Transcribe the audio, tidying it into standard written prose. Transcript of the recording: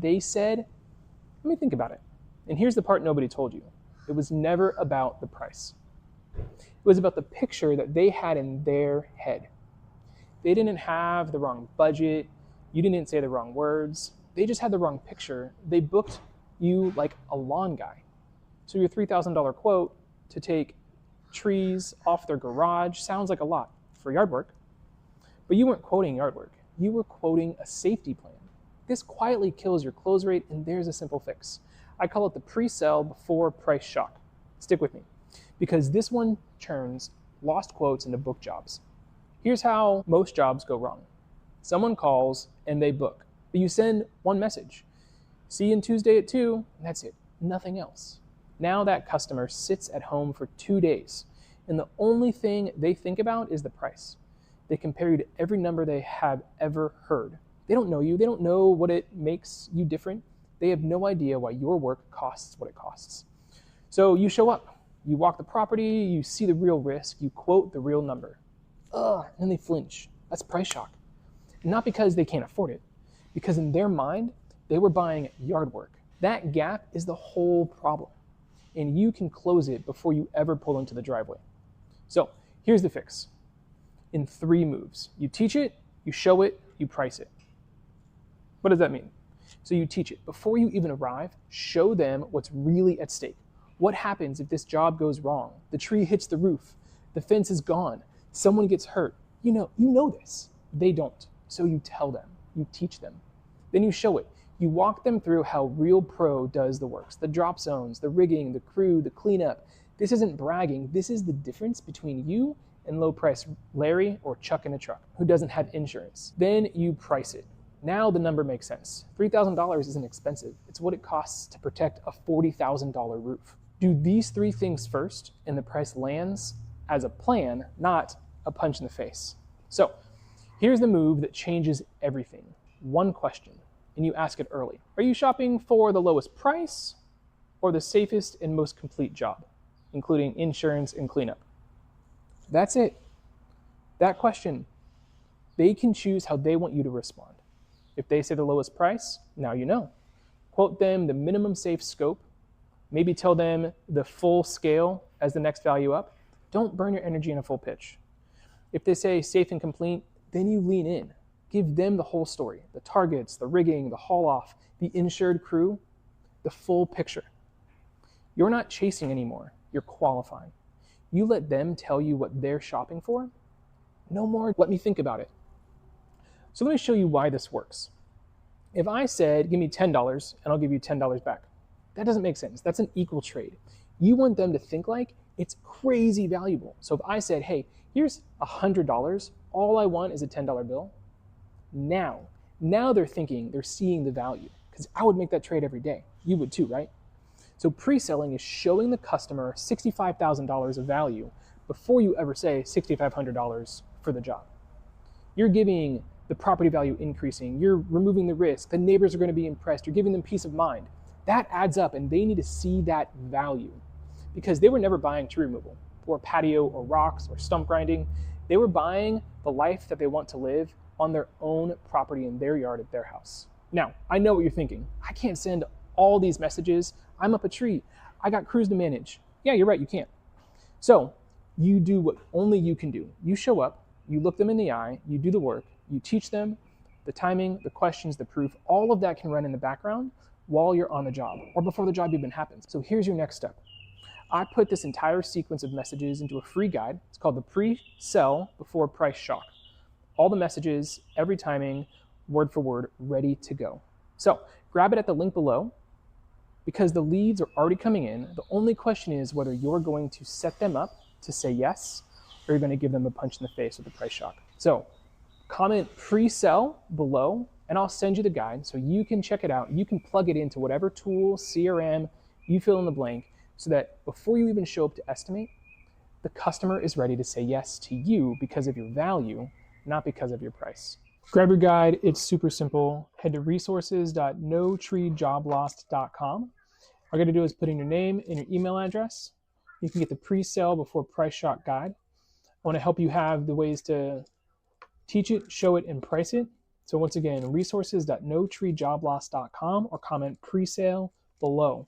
They said, let me think about it. And here's the part nobody told you. It was never about the price. It was about the picture that they had in their head. They didn't have the wrong budget. You didn't say the wrong words. They just had the wrong picture. They booked you like a lawn guy. So your $3,000 quote to take trees off their garage sounds like a lot for yard work. But you weren't quoting yard work. You were quoting a safety plan. This quietly kills your close rate, and there's a simple fix. I call it the pre-sell before price shock. Stick with me, because this one turns lost quotes into book jobs. Here's how most jobs go wrong. Someone calls and they book, but you send one message. See you on Tuesday at 2, and that's it, nothing else. Now that customer sits at home for 2 days, and the only thing they think about is the price. They compare you to every number they have ever heard. They don't know you. They don't know what it makes you different. They have no idea why your work costs what it costs. So you show up, you walk the property, you see the real risk, you quote the real number. And then they flinch. That's price shock. Not because they can't afford it, because in their mind, they were buying yard work. That gap is the whole problem, and you can close it before you ever pull into the driveway. So here's the fix. In 3 moves. You teach it, you show it, you price it. What does that mean? So you teach it. Before you even arrive, show them what's really at stake. What happens if this job goes wrong? The tree hits the roof, the fence is gone, someone gets hurt. You know this. They don't. So you tell them, you teach them. Then you show it. You walk them through how real pro does the works, the drop zones, the rigging, the crew, the cleanup. This isn't bragging. This is the difference between you and low price Larry or Chuck in a truck who doesn't have insurance. Then you price it. Now the number makes sense. $3,000 isn't expensive. It's what it costs to protect a $40,000 roof. Do these 3 things first, and the price lands as a plan, not a punch in the face. So here's the move that changes everything. One question, and you ask it early. Are you shopping for the lowest price or the safest and most complete job, including insurance and cleanup? That's it. That question. They can choose how they want you to respond. If they say the lowest price, now you know. Quote them the minimum safe scope. Maybe tell them the full scale as the next value up. Don't burn your energy in a full pitch. If they say safe and complete, then you lean in. Give them the whole story, the targets, the rigging, the haul off, the insured crew, the full picture. You're not chasing anymore, you're qualifying. You let them tell you what they're shopping for. No more, let me think about it. So let me show you why this works. If I said, give me $10 and I'll give you $10 back, that doesn't make sense. That's an equal trade. You want them to think like it's crazy valuable. So if I said, hey, here's $100, all I want is a $10 bill. Now they're thinking, they're seeing the value, because I would make that trade every day. You would too, right? So pre-selling is showing the customer $65,000 of value before you ever say $6,500 for the job. You're giving the property value increasing, you're removing the risk, the neighbors are going to be impressed, you're giving them peace of mind. That adds up, and they need to see that value, because they were never buying tree removal or patio or rocks or stump grinding. They were buying the life that they want to live on their own property in their yard at their house. Now, I know what you're thinking. I can't send all these messages. I'm up a tree. I got crews to manage. Yeah, you're right, you can't. So you do what only you can do. You show up, you look them in the eye, you do the work, you teach them the timing, the questions, the proof. All of that can run in the background while you're on the job or before the job even happens. So here's your next step. I put this entire sequence of messages into a free guide. It's called the Pre-Sell Before Price Shock. All the messages, every timing, word for word, ready to go. So grab it at the link below. Because the leads are already coming in, the only question is whether you're going to set them up to say yes, or you're going to give them a punch in the face with the price shock. So comment pre-sell below, and I'll send you the guide so you can check it out. You can plug it into whatever tool, CRM, you fill in the blank, so that before you even show up to estimate, the customer is ready to say yes to you because of your value, not because of your price. Grab your guide. It's super simple. Head to resources.notreejoblost.com. All you got to do is put in your name and your email address. You can get the pre-sale before price shock guide. I want to help you have the ways to teach it, show it, and price it So once again, resources.notreejobloss.com or comment pre-sale below.